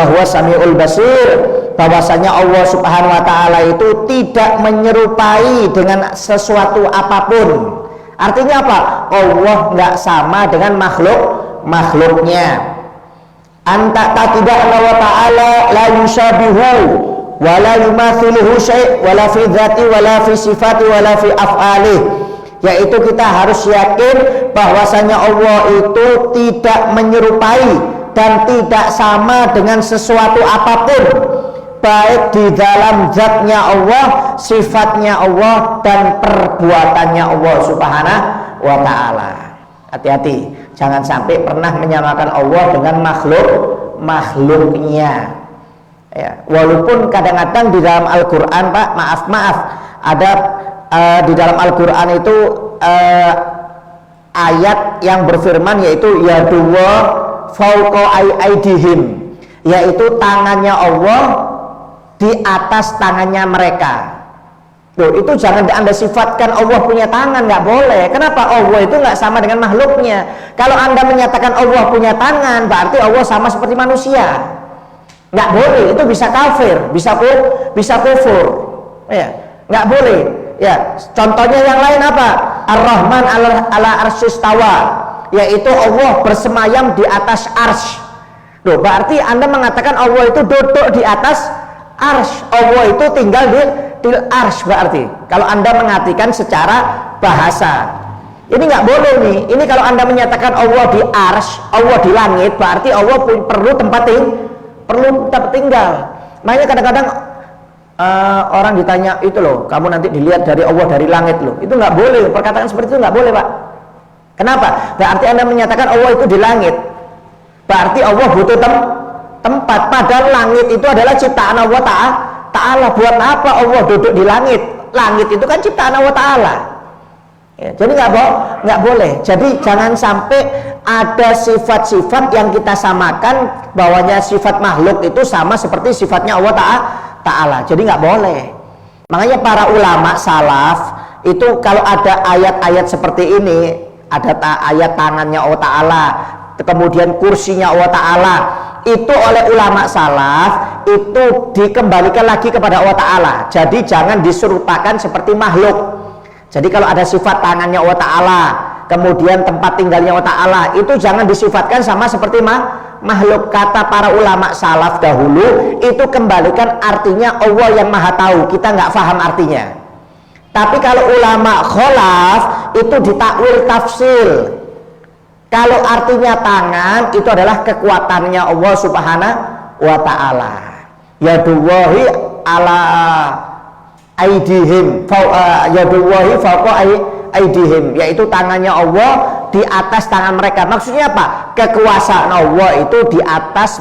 huwa samiul basir. Bahwasanya Allah Subhanahu wa taala itu tidak menyerupai dengan sesuatu apapun. Artinya apa? Allah nggak sama dengan makhluknya. Anta tidak Allah Ta'ala la yushabihu wa la yumathiluhu syai' wala fi dzati wala fi sifati wala fi af'alih. Yaitu kita harus yakin bahwasanya Allah itu tidak menyerupai dan tidak sama dengan sesuatu apapun, baik di dalam zatnya Allah, sifatnya Allah, dan perbuatannya Allah Subhanahu wa ta'ala. Hati-hati, jangan sampai pernah menyamakan Allah dengan makhluknya. Ya, walaupun kadang-kadang di dalam Al-Quran, Pak, maaf, ada di dalam Al-Quran itu ayat yang berfirman yaitu yadullah fauqa aydihim, yaitu tangannya Allah di atas tangannya mereka. Loh, itu jangan Anda sifatkan Allah punya tangan, nggak boleh. Kenapa? Allah itu nggak sama dengan makhluknya. Kalau Anda menyatakan Allah punya tangan, berarti Allah sama seperti manusia. Nggak boleh, itu bisa kafir, bisa kufur. Ya, nggak boleh. Ya, contohnya yang lain apa? Ar-Rahman ala arsyistawa, yaitu Allah bersemayam di atas arsy. Loh, berarti Anda mengatakan Allah itu duduk di atas arsy. Allah itu tinggal di arsy, berarti kalau Anda mengartikan secara bahasa ini nggak boleh nih. Ini kalau Anda menyatakan Allah di arsy, Allah di langit, berarti Allah perlu tempat tinggal. Makanya kadang-kadang orang ditanya itu loh, kamu nanti dilihat dari Allah dari langit loh, itu nggak boleh. Perkataan seperti itu nggak boleh, Pak. Kenapa? Berarti Anda menyatakan Allah itu di langit, berarti Allah butuh tempat. Padahal langit itu adalah ciptaan Allah Ta'ala. Buat apa Allah duduk di langit? Langit itu kan ciptaan Allah Ta'ala. Ya, jadi nggak boleh. Jadi jangan sampai ada sifat-sifat yang kita samakan bahwanya sifat makhluk itu sama seperti sifatnya Allah Ta'ala. Jadi nggak boleh. Makanya para ulama salaf itu kalau ada ayat-ayat seperti ini, ada ayat tangannya Allah Ta'ala, kemudian kursinya Allah Ta'ala, itu oleh ulama salaf itu dikembalikan lagi kepada Allah Ta'ala. Jadi jangan diserupakan seperti makhluk. Jadi kalau ada sifat tangannya Allah Ta'ala, kemudian tempat tinggalnya Allah Ta'ala, itu jangan disifatkan sama seperti makhluk. Kata para ulama salaf dahulu, itu kembalikan artinya Allah yang maha tahu, kita nggak paham artinya. Tapi kalau ulama kholaf itu ditakwil tafsir. Kalau artinya tangan itu adalah kekuatannya Allah Subhanahu wa Ta'ala. Yadullahi ala aidihim, yadullahi fawqa aidihim, yaitu tangannya Allah di atas tangan mereka. Maksudnya apa? Kekuasaan Allah itu di atas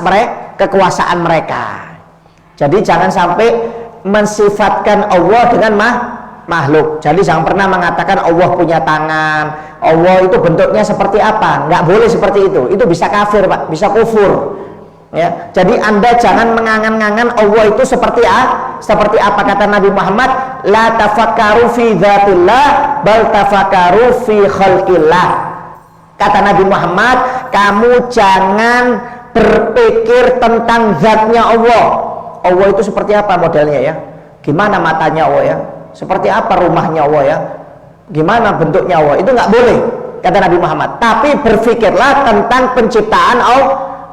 kekuasaan mereka. Jadi jangan sampai mensifatkan Allah dengan makhluk. Jadi jangan pernah mengatakan Allah punya tangan, Allah itu bentuknya seperti apa. Nggak boleh seperti itu. Itu bisa kafir, Pak, bisa kufur. Ya, jadi Anda jangan mengangan-angan Allah itu seperti apa. Kata Nabi Muhammad, la tafakkaru fi dzatillah bal tafakkaru fi khalqillah. Kata Nabi Muhammad, kamu jangan berpikir tentang zatnya Allah. Allah itu seperti apa modelnya ya? Gimana matanya Allah ya? Seperti apa rumahnya Allah ya? Gimana bentuknya Allah? Itu nggak boleh, kata Nabi Muhammad. Tapi berpikirlah tentang penciptaan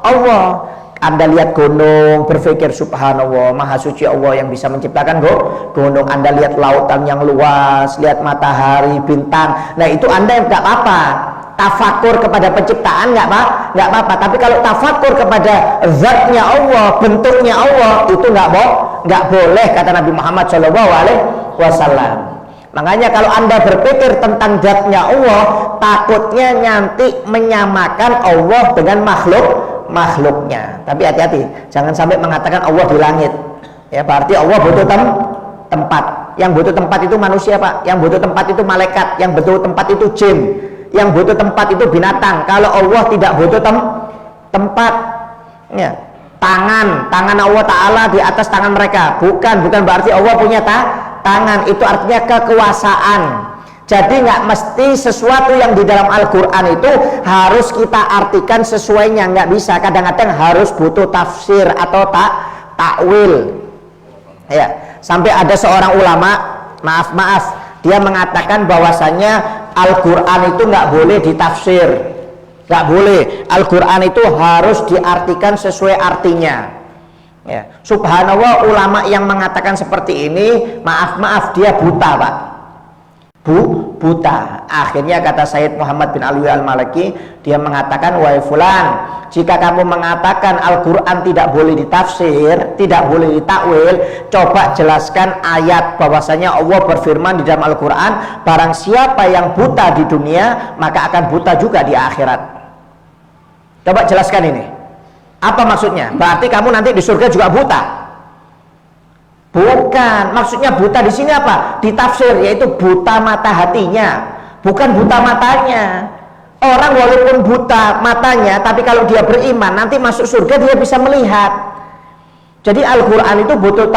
Allah. Anda lihat gunung, berpikir subhanallah, maha suci Allah yang bisa menciptakan gunung. Anda lihat lautan yang luas, lihat matahari, bintang. Nah itu Anda yang nggak apa-apa. Tafakur kepada penciptaan nggak apa-apa. Tapi kalau tafakur kepada zatnya Allah, bentuknya Allah, itu nggak boleh, kata Nabi Muhammad SAW. Makanya kalau Anda berpikir tentang zatnya Allah, takutnya nanti menyamakan Allah dengan makhluknya. Tapi hati-hati, jangan sampai mengatakan Allah di langit. Ya, berarti Allah butuh tempat. Yang butuh tempat itu manusia, Pak. Yang butuh tempat itu malaikat. Yang butuh tempat itu jin. Yang butuh tempat itu binatang. Kalau Allah tidak butuh tempat, ya. Tangan Allah Ta'ala di atas tangan mereka. Bukan berarti Allah punya tangan. Itu artinya kekuasaan. Jadi nggak mesti sesuatu yang di dalam Al-Quran itu harus kita artikan sesuainya, nggak bisa. Kadang-kadang harus butuh tafsir atau takwil. Ya, sampai ada seorang ulama, maaf, dia mengatakan bahwasannya Al-Quran itu nggak boleh ditafsir, nggak boleh. Al-Quran itu harus diartikan sesuai artinya. Ya, subhanallah, ulama yang mengatakan seperti ini, maaf, dia buta, Pak. Buta. Akhirnya kata Sayyid Muhammad bin Alwi al-Maliki, dia mengatakan, wahai fulan, jika kamu mengatakan Al-Quran tidak boleh ditafsir, tidak boleh ditakwil, coba jelaskan ayat bahwasanya Allah berfirman di dalam Al-Quran, barang siapa yang buta di dunia maka akan buta juga di akhirat. Coba jelaskan ini, apa maksudnya? Berarti kamu nanti di surga juga buta? Bukan, maksudnya buta di sini apa? Ditafsir, yaitu buta mata hatinya, bukan buta matanya. Orang walaupun buta matanya, tapi kalau dia beriman nanti masuk surga dia bisa melihat. Jadi Al-Quran itu butuh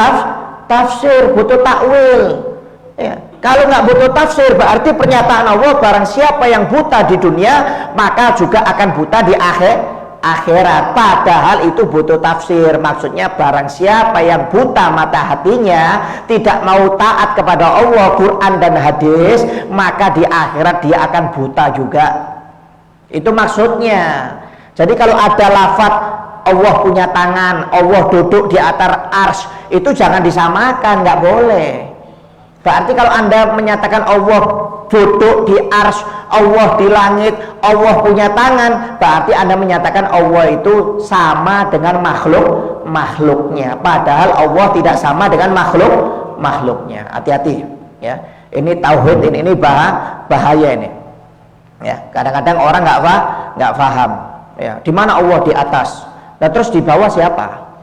tafsir, butuh takwil. Ya. Kalau nggak butuh tafsir, berarti pernyataan Allah, barang siapa yang buta di dunia maka juga akan buta di akhirat. Padahal itu butuh tafsir. Maksudnya barang siapa yang buta mata hatinya, tidak mau taat kepada Allah, Quran dan hadis, maka di akhirat dia akan buta juga. Itu maksudnya. Jadi kalau ada lafaz Allah punya tangan, Allah duduk di atas arsy, itu jangan disamakan, nggak boleh. Berarti kalau Anda menyatakan Allah duduk di arsy, Allah di langit, Allah punya tangan, berarti Anda menyatakan Allah itu sama dengan makhluknya. Padahal Allah tidak sama dengan makhluknya. Hati-hati ya. Ini tauhid, ini bahaya ini. Ya, kadang-kadang orang nggak paham. Ya, di mana Allah di atas? Nah, terus di bawah siapa?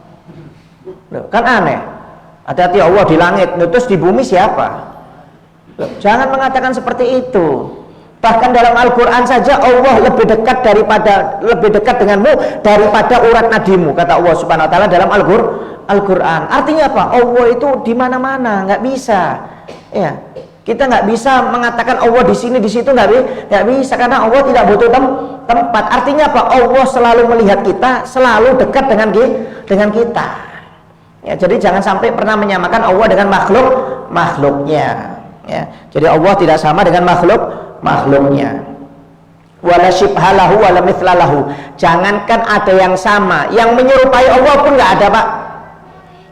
Loh, kan aneh. Hati-hati, Allah di langit, terus di bumi siapa? Loh, jangan mengatakan seperti itu. Bahkan dalam Al-Quran saja Allah lebih dekat denganmu daripada urat nadimu, kata Allah Subhanahu Wa Taala dalam Al-Quran. Artinya apa? Allah itu di mana-mana, nggak bisa. Ya, Kita nggak bisa mengatakan Allah di sini, di situ, nggak bisa, karena Allah tidak butuh tempat. Artinya apa? Allah selalu melihat kita, selalu dekat dengan kita. Ya, jadi jangan sampai pernah menyamakan Allah dengan makhluknya. Ya, jadi Allah tidak sama dengan makhluknya. Wala syibhalahu wala mithlalahu. Jangankan ada yang sama, yang menyerupai Allah pun nggak ada, Pak.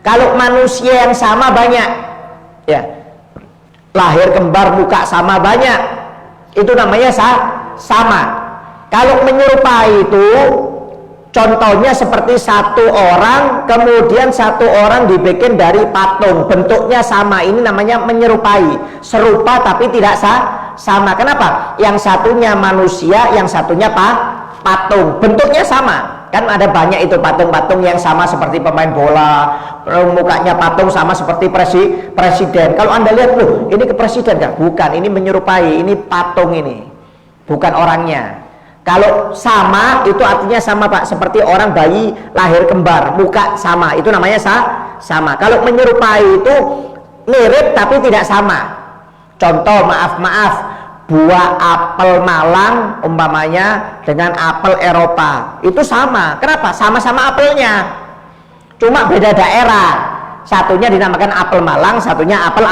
Kalau manusia yang sama banyak, ya, lahir kembar, muka sama banyak, itu namanya sama. Kalau menyerupai itu contohnya seperti satu orang, kemudian satu orang dibikin dari patung, bentuknya sama, ini namanya menyerupai, serupa tapi tidak sama. Kenapa? Yang satunya manusia, yang satunya patung, bentuknya sama. Kan ada banyak itu patung-patung yang sama seperti pemain bola, mukanya patung sama seperti presiden. Kalau Anda lihat, loh, ini ke presiden kan? Bukan, ini menyerupai, ini patung, ini bukan orangnya. Kalau sama itu artinya sama, Pak, seperti orang bayi lahir kembar, muka sama, itu namanya sama. Kalau menyerupai itu mirip tapi tidak sama. Contoh, maaf, buah apel Malang umpamanya dengan apel Eropa itu sama. Kenapa? Sama-sama apelnya, cuma beda daerah. Satunya dinamakan apel Malang, satunya apel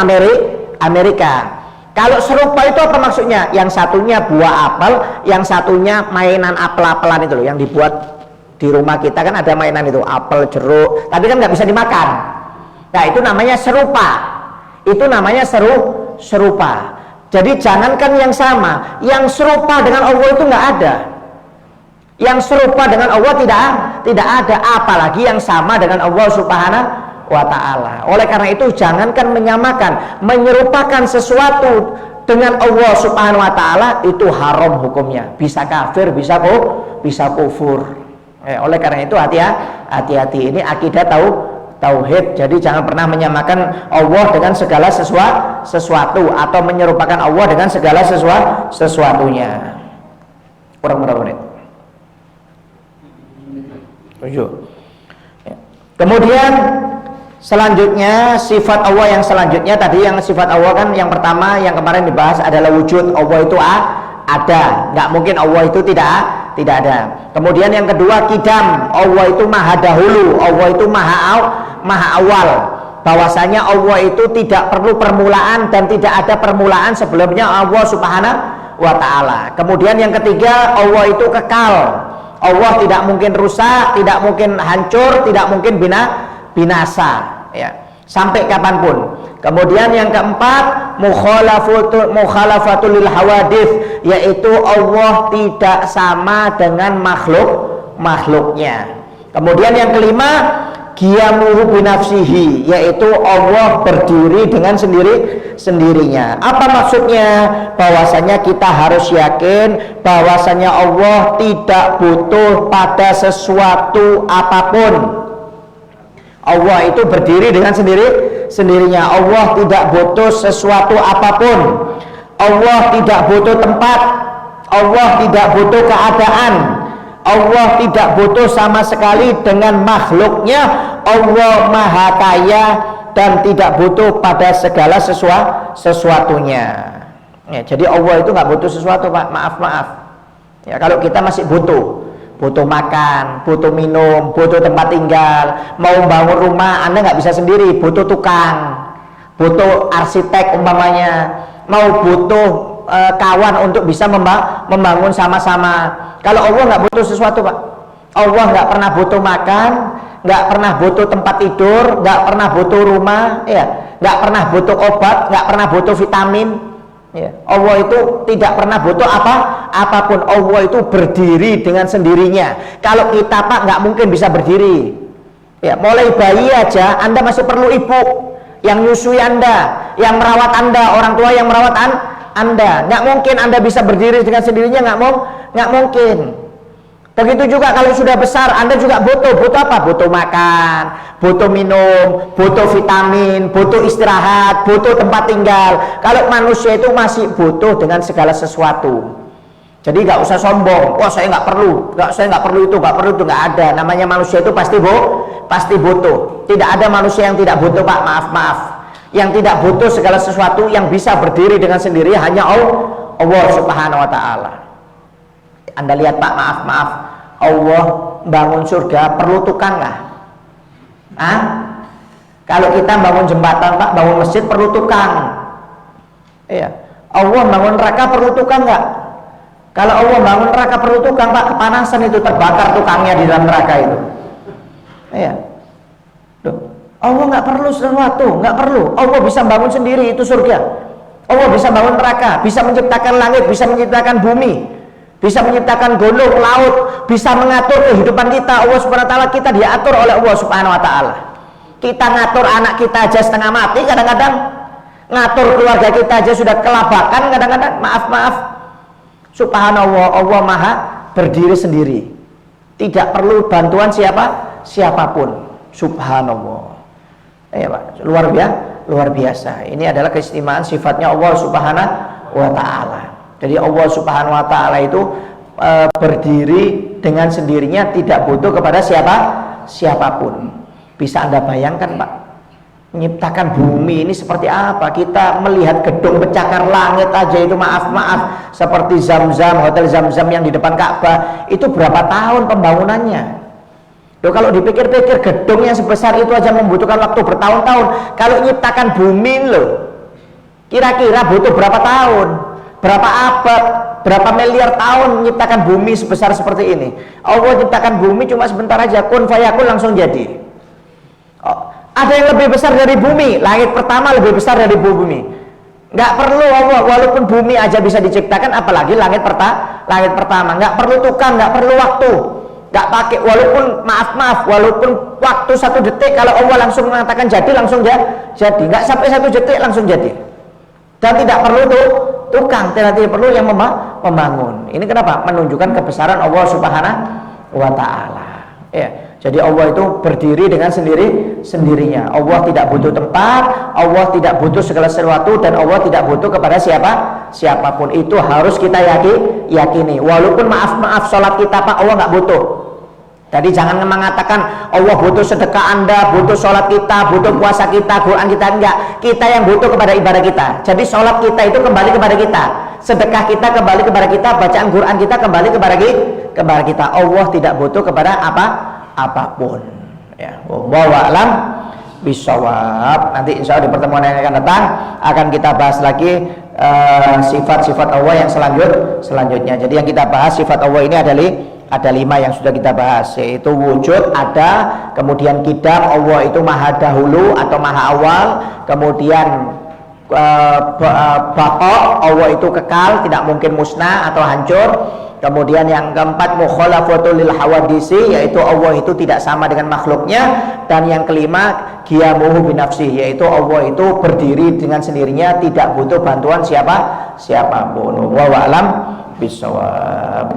Amerika. Kalau serupa itu apa maksudnya? Yang satunya buah apel, yang satunya mainan apel-apelan itu loh, yang dibuat di rumah kita kan ada mainan itu, apel, jeruk, tapi kan nggak bisa dimakan. Nah, itu namanya serupa. Itu namanya serupa. Jadi jangankan yang sama, yang serupa dengan Allah itu nggak ada. Yang serupa dengan Allah tidak ada, apalagi yang sama dengan Allah Subhanahu wa ta'ala. Oleh karena itu jangankan menyamakan, menyerupakan sesuatu dengan Allah Subhanahu wa ta'ala itu haram hukumnya. Bisa kafir, bisa kufur. Oleh karena itu hati-hati, ini akidah tauhid. Jadi jangan pernah menyamakan Allah dengan segala sesuatu atau menyerupakan Allah dengan segala sesuatunya. Kurang berapa menit? 7. Kemudian selanjutnya sifat Allah yang selanjutnya, tadi yang sifat Allah kan yang pertama yang kemarin dibahas adalah wujud. Allah itu ada, nggak mungkin Allah itu tidak ada. Kemudian yang kedua kidam, Allah itu maha dahulu, Allah itu maha awal, bahwasanya Allah itu tidak perlu permulaan dan tidak ada permulaan sebelumnya Allah Subhanahu wa ta'ala. Kemudian yang ketiga, Allah itu kekal, Allah tidak mungkin rusak, tidak mungkin hancur, tidak mungkin binasa, ya, sampai kapanpun. Kemudian yang keempat, mukhalafatul lil hawadith, yaitu Allah tidak sama dengan makhluknya. Kemudian yang kelima, qiyamuhu binafsihi, yaitu Allah berdiri dengan sendirinya. Apa maksudnya? Bahwasanya kita harus yakin bahwasanya Allah tidak butuh pada sesuatu apapun. Allah itu berdiri dengan sendirinya. Allah tidak butuh sesuatu apapun. Allah tidak butuh tempat. Allah tidak butuh keadaan. Allah tidak butuh sama sekali dengan makhluknya. Allah maha kaya dan tidak butuh pada segala sesuatunya. Ya, jadi Allah itu nggak butuh sesuatu, Pak. Maaf. Ya, kalau kita masih butuh makan, butuh minum, butuh tempat tinggal, mau bangun rumah, Anda nggak bisa sendiri, butuh tukang, butuh arsitek umpamanya, mau butuh kawan untuk bisa membangun sama-sama. Kalau Allah nggak butuh sesuatu, Pak. Allah nggak pernah butuh makan, nggak pernah butuh tempat tidur, nggak pernah butuh rumah, ya, nggak pernah butuh obat, nggak pernah butuh vitamin. Ya, Allah itu tidak pernah butuh apapun. Allah itu berdiri dengan sendirinya. Kalau kita, Pak, nggak mungkin bisa berdiri. Ya, mulai bayi aja Anda masih perlu ibu yang nyusui Anda, yang merawat Anda, orang tua yang merawat Anda. Nggak mungkin Anda bisa berdiri dengan sendirinya, nggak mungkin. Begitu juga kalau sudah besar, Anda juga butuh apa? Butuh makan, butuh minum, butuh vitamin, butuh istirahat, butuh tempat tinggal. Kalau manusia itu masih butuh dengan segala sesuatu. Jadi nggak usah sombong. Wah, saya nggak perlu itu, nggak ada. Namanya manusia itu pasti butuh. Tidak ada manusia yang tidak butuh, Pak. Maaf. yang tidak butuh segala sesuatu, yang bisa berdiri dengan sendiri hanya Allah Subhanahu wa taala. Anda lihat Pak, maaf, Allah bangun surga perlu tukang nggak? Kalau kita bangun jembatan Pak, bangun masjid perlu tukang. Iya. Allah bangun neraka perlu tukang nggak? Kalau Allah bangun neraka perlu tukang Pak, kepanasan itu, terbakar tukangnya di dalam neraka itu. Iya. Allah nggak perlu sesuatu, nggak perlu. Allah bisa bangun sendiri itu surga. Allah bisa bangun neraka, bisa menciptakan langit, bisa menciptakan bumi, bisa menciptakan gunung, laut, bisa mengatur kehidupan kita. Allah Subhanahu wa taala, kita diatur oleh Allah Subhanahu wa taala. Kita ngatur anak kita aja setengah mati kadang-kadang, ngatur keluarga kita aja sudah kelabakan kadang-kadang. Maaf. Subhanallah, Allah Maha berdiri sendiri. Tidak perlu bantuan siapapun. Subhanallah. Ya Pak, luar biasa. Ini adalah keistimewaan sifatnya Allah Subhanahu wa taala. Jadi Allah Subhanahu wa taala itu berdiri dengan sendirinya, tidak butuh kepada siapapun. Bisa Anda bayangkan Pak, menciptakan bumi ini seperti apa? Kita melihat gedung pencakar langit aja itu maaf, seperti Zam-Zam, hotel Zam-Zam yang di depan Ka'bah, itu berapa tahun pembangunannya? Loh, kalau dipikir-pikir gedung yang sebesar itu aja membutuhkan waktu bertahun-tahun. Kalau nyiptakan bumi loh, kira-kira butuh berapa tahun, berapa abad, berapa miliar tahun menciptakan bumi sebesar seperti ini. Allah ciptakan bumi cuma sebentar aja, kun fayakun langsung jadi. Ada yang lebih besar dari bumi, langit pertama lebih besar dari bumi. Nggak perlu Allah, walaupun bumi aja bisa diciptakan, apalagi langit pertama. Nggak perlu tukang, nggak perlu waktu, nggak pakai, walaupun maaf, walaupun waktu 1 detik, kalau Allah langsung mengatakan jadi, langsung jadi. Nggak sampai 1 detik langsung jadi. Dan tidak perlu tukang, tidak perlu yang membangun. Ini kenapa? Menunjukkan kebesaran Allah Subhanahu wa taala. Ya. Jadi Allah itu berdiri dengan sendirinya. Allah tidak butuh tempat, Allah tidak butuh segala sesuatu, dan Allah tidak butuh kepada siapapun. Itu harus kita yakini. Walaupun maaf sholat kita Pak, Allah nggak butuh. Jadi jangan mengatakan Allah butuh sedekah Anda, butuh sholat kita, butuh puasa kita, Quran kita. Enggak. Kita yang butuh kepada ibadah kita. Jadi sholat kita itu kembali kepada kita, sedekah kita kembali kepada kita, bacaan Quran kita kembali kepada kita. Allah tidak butuh kepada apapun. Ya, wallahu a'lam bishawab. Nanti insya Allah di pertemuan yang akan datang akan kita bahas lagi sifat-sifat Allah yang selanjutnya. Jadi yang kita bahas sifat Allah ini ada 5 yang sudah kita bahas, yaitu wujud, ada, kemudian qidam, Allah itu maha dahulu atau maha awal, kemudian baqa, Allah itu kekal, tidak mungkin musnah atau hancur. Kemudian yang keempat, mukhalafatul lil hawadisi, yaitu Allah itu tidak sama dengan makhluknya. Dan yang kelima, qiyamuhu binafsih, yaitu Allah itu berdiri dengan sendirinya, tidak butuh bantuan siapapun. Wallahu a'lam bishawab.